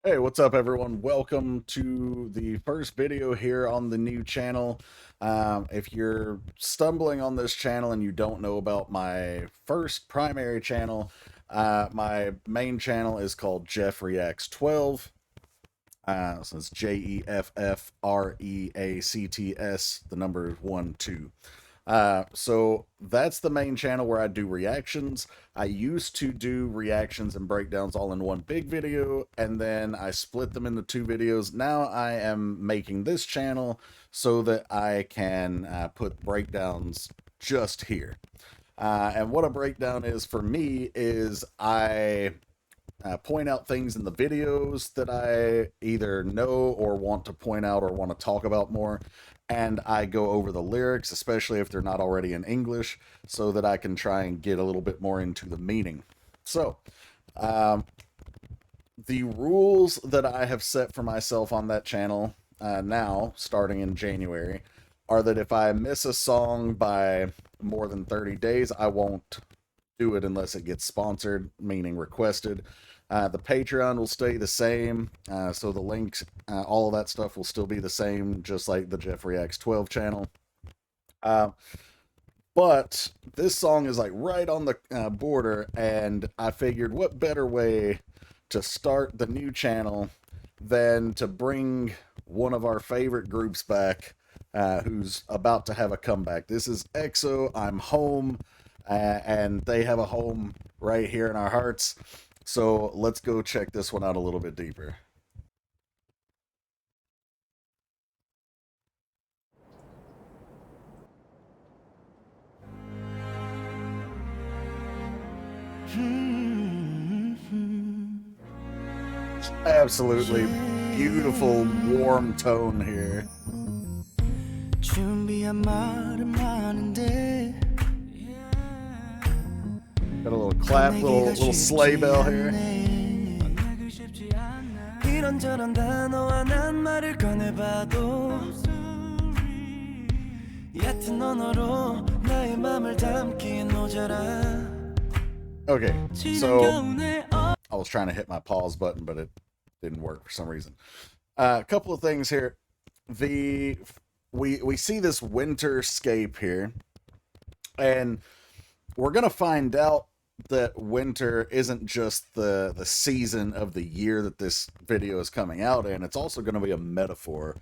Hey, what's up, everyone? Welcome to the first video here on the new channel. If you're stumbling on this channel and you don't know about my first primary channel, my main channel is called Reverxe 12. So it's Jeffreacts, the number is 1 2. So that's the main channel where I do reactions. I used to do reactions and breakdowns all in one big video, and then I split them into two videos. Now I am making this channel so that I can put breakdowns just here. And what a breakdown is for me is I point out things in the videos that I either know or want to point out or want to talk about more. And I go over the lyrics, especially if they're not already in English, so that I can try and get a little bit more into the meaning. So, um, the rules that I have set for myself on that channel now, starting in January, are that if I miss a song by more than 30 days, I won't do it unless it gets sponsored, meaning requested. The Patreon will stay the same, so the links, all of that stuff will still be the same, just like the Reacts 12 channel. Uh, but this song is like right on the border, and I figured what better way to start the new channel than to bring one of our favorite groups back, who's about to have a comeback. This is EXO, I'm Home, and they have a home right here in our hearts. So let's go check this one out a little bit deeper. Absolutely beautiful, warm tone here. Got a little clap, little sleigh bell here. Okay, so I was trying to hit my pause button, but it didn't work for some reason. A couple of things here. We see this winterscape here, and we're gonna find out that winter isn't just the season of the year that this video is coming out in. It's also going to be a metaphor,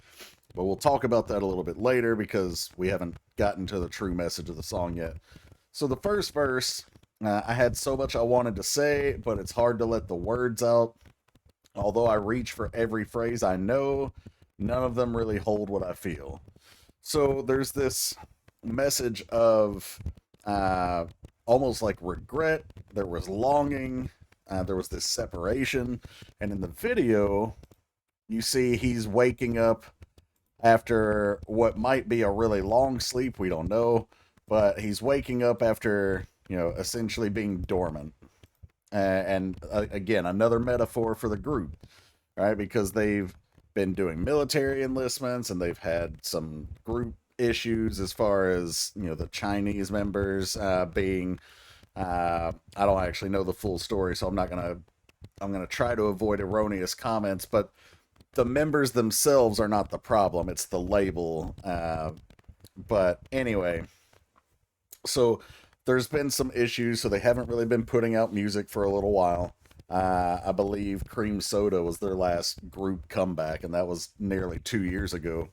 but we'll talk about that a little bit later because we haven't gotten to the true message of the song yet. So the first verse, I had so much I wanted to say, but it's hard to let the words out. Although I reach for every phrase I know, none of them really hold what I feel. So there's this message of almost like regret. There was longing. There was this separation. And in the video, you see he's waking up after what might be a really long sleep. We don't know. But he's waking up after, essentially being dormant. And again, another metaphor for the group, right? Because they've been doing military enlistments and they've had some group issues as far as the Chinese members being. I don't actually know the full story, so I'm gonna try to avoid erroneous comments. But the members themselves are not the problem; it's the label. But anyway, so there's been some issues, so they haven't really been putting out music for a little while. I believe Cream Soda was their last group comeback, and that was nearly 2 years ago.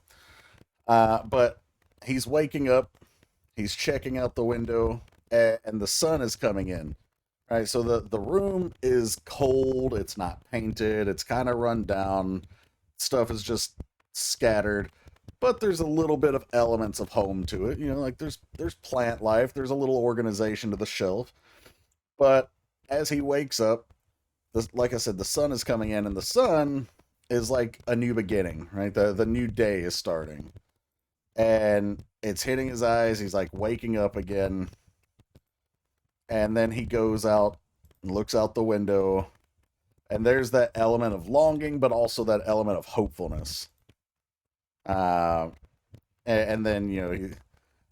But he's waking up, he's checking out the window, and the sun is coming in. Right, so the room is cold. It's not painted. It's kind of run down. Stuff is just scattered, but there's a little bit of elements of home to it. Like there's plant life. There's a little organization to the shelf. But as he wakes up, like I said, the sun is coming in, and the sun is like a new beginning. Right, the new day is starting, and it's hitting his eyes. He's like waking up again, and then he goes out and looks out the window, and there's that element of longing, but also that element of hopefulness. Uh, and then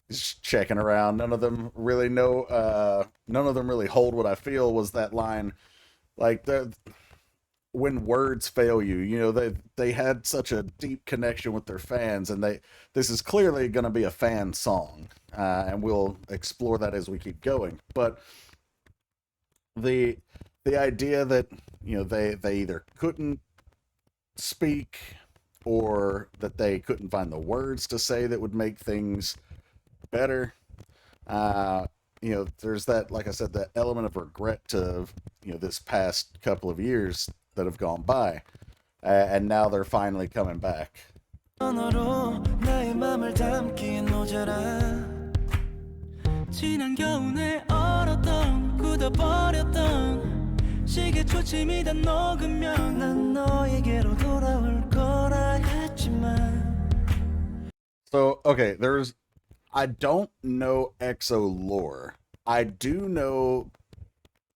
he's checking around. None of them really know. None of them really hold what I feel. Was that line like the when words fail you, you know, they had such a deep connection with their fans, and this is clearly going to be a fan song, and we'll explore that as we keep going. But the the idea that, you know, they either couldn't speak, or that they couldn't find the words to say that would make things better. Uh, you know, there's that, like I said, that element of regret to, you know, this past couple of years that have gone by, and now they're finally coming back. 지난 겨울에 얼었던 굳어버렸던 시계 초침이 다 녹으면 난 너에게로 돌아올 거라 했지만. So, okay, I don't know EXO lore. I do know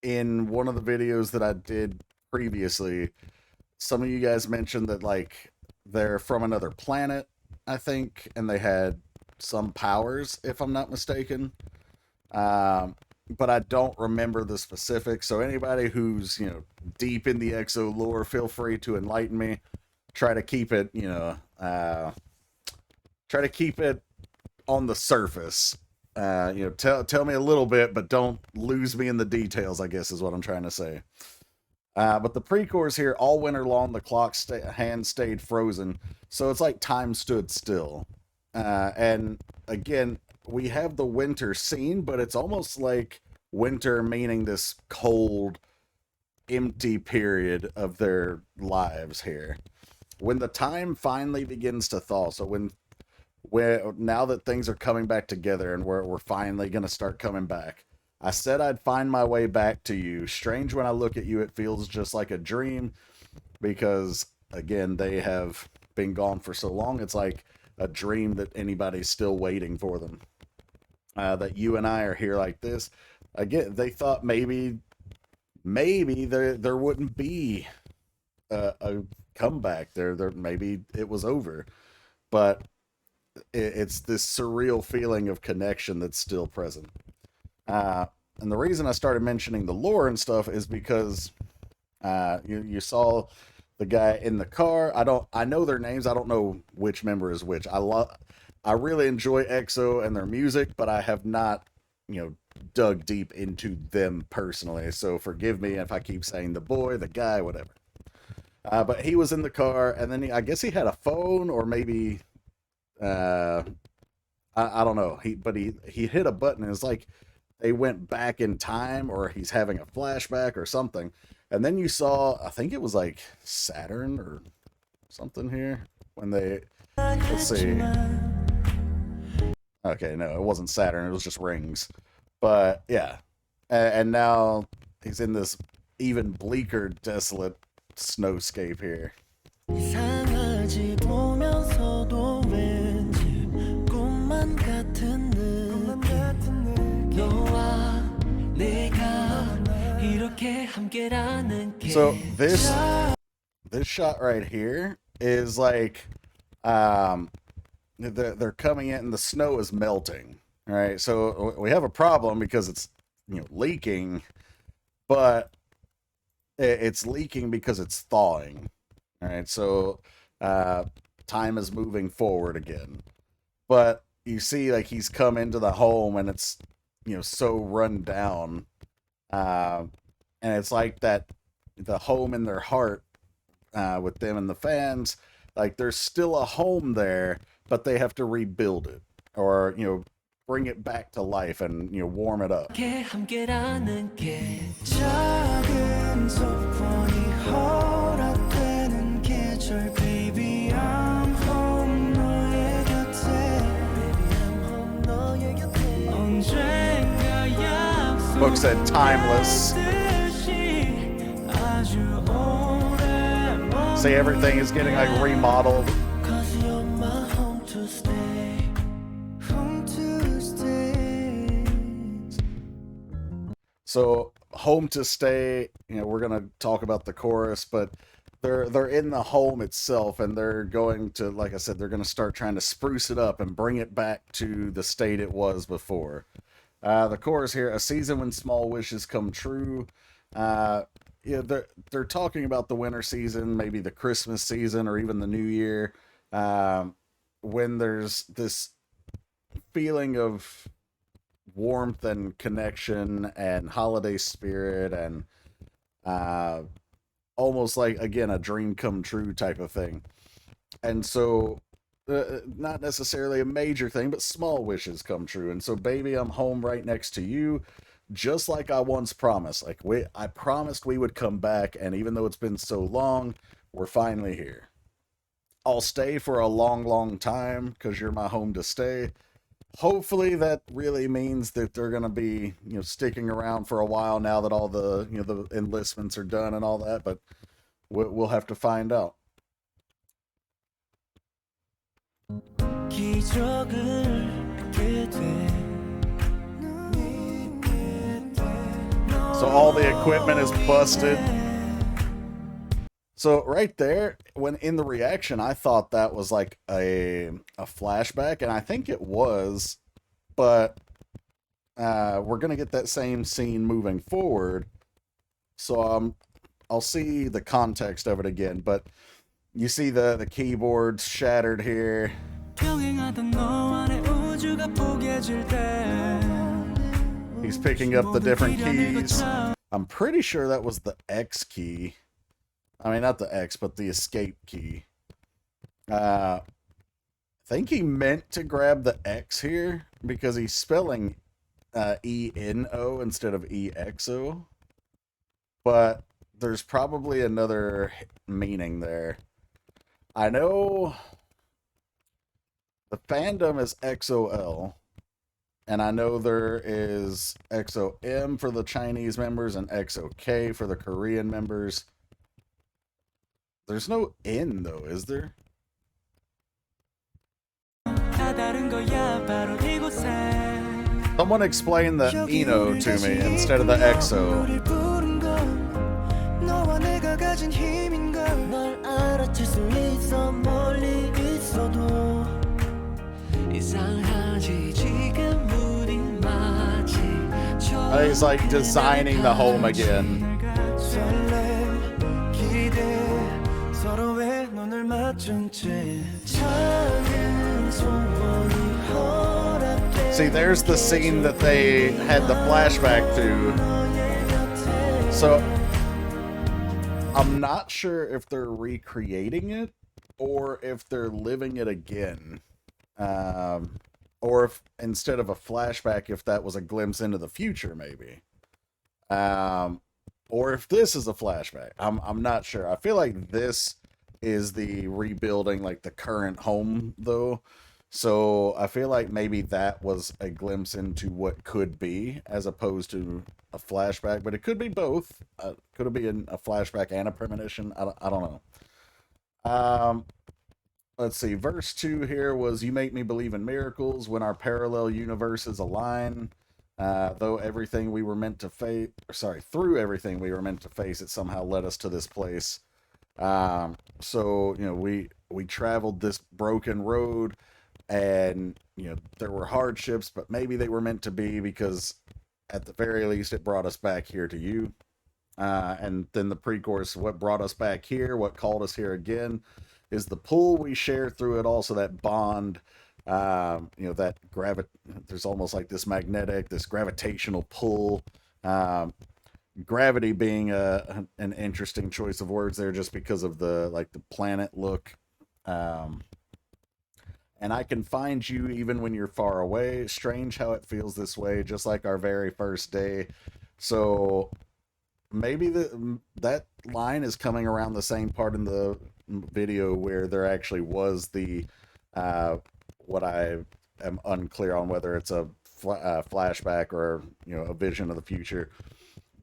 in one of the videos that I did previously, some of you guys mentioned that, like, they're from another planet, I think, and they had some powers, if I'm not mistaken. But I don't remember the specifics. So anybody who's, you know, deep in the EXO lore, feel free to enlighten me. Try to keep it, you know, try to keep it on the surface. You know, tell me a little bit, but don't lose me in the details, I guess is what I'm trying to say. But the pre-chorus here, all winter long, the clock hand stayed frozen. So it's like time stood still. And again, we have the winter scene, but it's almost like winter meaning this cold, empty period of their lives here. When the time finally begins to thaw, so when now that things are coming back together and we're finally going to start coming back, I said I'd find my way back to you. Strange when I look at you, it feels just like a dream, because, again, they have been gone for so long. It's like a dream that anybody's still waiting for them. That you and I are here like this. Again, they thought maybe there wouldn't be a comeback. There maybe it was over. But it's this surreal feeling of connection that's still present. And the reason I started mentioning the lore and stuff is because you saw the guy in the car. I know their names. I don't know which member is which. I really enjoy EXO and their music, but I have not, you know, dug deep into them personally. So forgive me if I keep saying the boy, the guy, whatever. But he was in the car, and then I guess he had a phone, or maybe I don't know. He hit a button, and it's like they went back in time, or he's having a flashback or something. And then you saw, I think it was like Saturn or something here when let's see. Okay, no, it wasn't Saturn. It was just rings. But yeah, and now he's in this even bleaker, desolate snowscape here. So this shot right here is like they're coming in and the snow is melting. All right, so we have a problem because it's, you know, leaking, but it's leaking because it's thawing. All right, so time is moving forward again, but you see, like, he's come into the home and it's, you know, so run down, and it's like that the home in their heart, with them and the fans, like there's still a home there, but they have to rebuild it, or, you know, bring it back to life and, you know, warm it up. Book said timeless. See, everything is getting like remodeled. So, home to stay, you know, we're gonna talk about the chorus, but they're in the home itself, and they're going to, like I said, they're gonna start trying to spruce it up and bring it back to the state it was before. The chorus here: a season when small wishes come true. yeah, they're talking about the winter season, maybe the Christmas season, or even the New Year, um, when there's this feeling of warmth and connection and holiday spirit and uh, almost like again a dream come true type of thing. And so not necessarily a major thing, but small wishes come true. And so, baby, I'm home right next to you, just like I once promised. Like I promised we would come back, and even though it's been so long, we're finally here. I'll stay for a long, long time because you're my home to stay. Hopefully, that really means that they're gonna be, sticking around for a while now that all the, the enlistments are done and all that. But we'll have to find out. So all the equipment is busted. So right there, when in the reaction, I thought that was like a flashback, and I think it was, but we're gonna get that same scene moving forward. So I'll see the context of it again, but you see the keyboards shattered here. He's picking up the different keys. I'm pretty sure that was the X key. I mean, not the X, but the escape key. I think he meant to grab the X here because he's spelling ENO instead of EXO. But there's probably another meaning there. I know the fandom is XOL, and I know there is XOM for the Chinese members and XOK for the Korean members. There's no N though, is there? Someone explain the Eno to me instead of the EXO. He's like designing the home again. See, there's the scene that they had the flashback to. So I'm not sure if they're recreating it or if they're living it again. Or if instead of a flashback, if that was a glimpse into the future, maybe. Or if this is a flashback. I'm not sure. I feel like this is the rebuilding, like the current home, though. So I feel like maybe that was a glimpse into what could be, as opposed to a flashback. But it could be both. Could it be a flashback and a premonition? I don't know. Let's see. Verse 2 here was, "You make me believe in miracles when our parallel universes align. Through everything we were meant to face, it somehow led us to this place." So we traveled this broken road, and there were hardships, but maybe they were meant to be, because at the very least it brought us back here to you. And then the pre-chorus, "What brought us back here, what called us here again, is the pull we share through it all." So that bond, that there's almost like this gravitational pull. Gravity being an interesting choice of words there, just because of the planet look. "And I can find you even when you're far away. Strange how it feels this way, just like our very first day." So maybe that line is coming around the same part in the video where there actually was the what I am unclear on, whether it's a flashback or a vision of the future.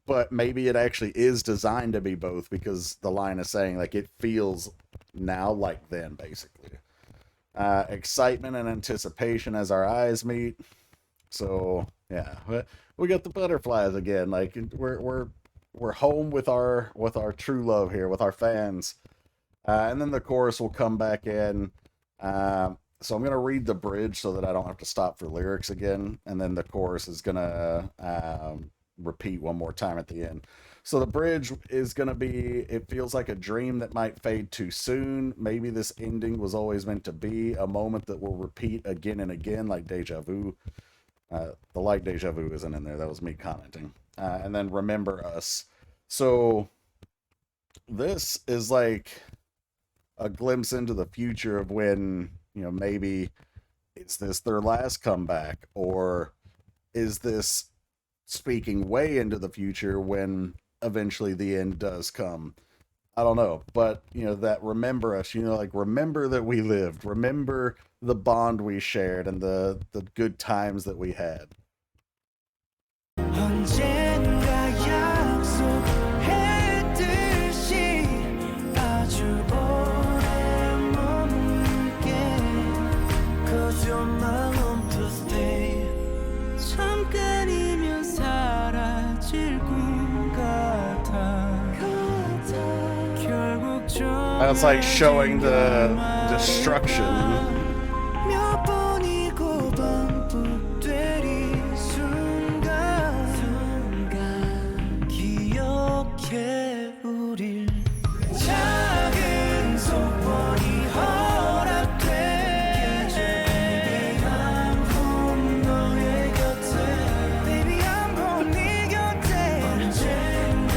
But maybe it actually is designed to be both, because the line is saying like it feels now like then, basically. Excitement and anticipation as our eyes meet. So yeah, we got the butterflies again. Like we're home with our true love here, with our fans. And then the chorus will come back in. So I'm gonna read the bridge so that I don't have to stop for lyrics again, and then the chorus is gonna repeat one more time at the end. So the bridge is going to be, it feels like a dream that might fade too soon. Maybe this ending was always meant to be a moment that will repeat again and again, like deja vu. The like deja vu isn't in there. That was me commenting. And then remember us. So this is like a glimpse into the future of when, maybe is this their last comeback, or is this speaking way into the future when eventually the end does come? I don't know, but that remember us, like remember that we lived, remember the bond we shared and the good times that we had. 언젠가 약속했듯이 아주 오래 머물게 Cause you're my home to stay 잠깐이면 사라질 꿈 같아 결국 That's like showing the destruction. 몇 번이고 반복되리 순간 기억해 우릴 작은 소원이 허락돼 Baby I'm home 너의 곁에 Baby I'm home 네 곁에 언젠가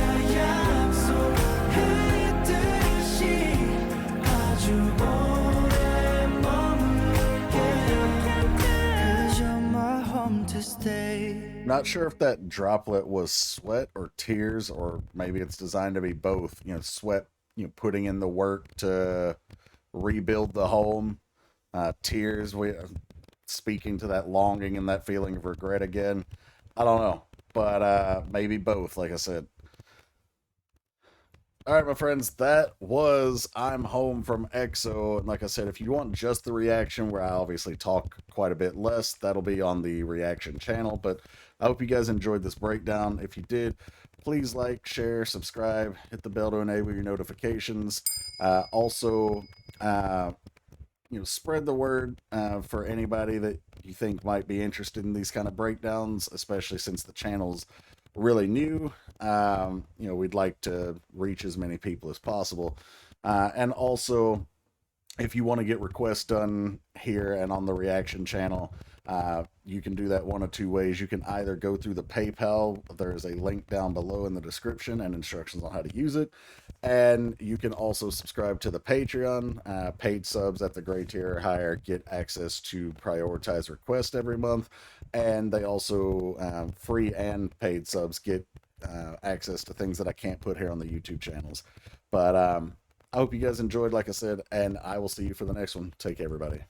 약속했듯이 아주 오래 머물게 Cause you're my home to stay. Not sure if that droplet was sweat or tears, or maybe it's designed to be both. Sweat, putting in the work to rebuild the home. Tears, speaking to that longing and that feeling of regret again. I don't know, but maybe both, like I said. All right, my friends, that was I'm Home from EXO. And like I said, if you want just the reaction, where I obviously talk quite a bit less, that'll be on the reaction channel. But I hope you guys enjoyed this breakdown. If you did, please like, share, subscribe, hit the bell to enable your notifications. Also, spread the word for anybody that you think might be interested in these kind of breakdowns, especially since the channel's really new. We'd like to reach as many people as possible. And also, if you want to get requests done here and on the reaction channel, you can do that one of two ways. You can either go through the PayPal. There's a link down below in the description and instructions on how to use it. And you can also subscribe to the Patreon. Paid subs at the gray tier or higher get access to prioritized requests every month. And they also, free and paid subs, get access to things that I can't put here on the YouTube channels. But I hope you guys enjoyed, like I said, and I will see you for the next one. Take care, everybody.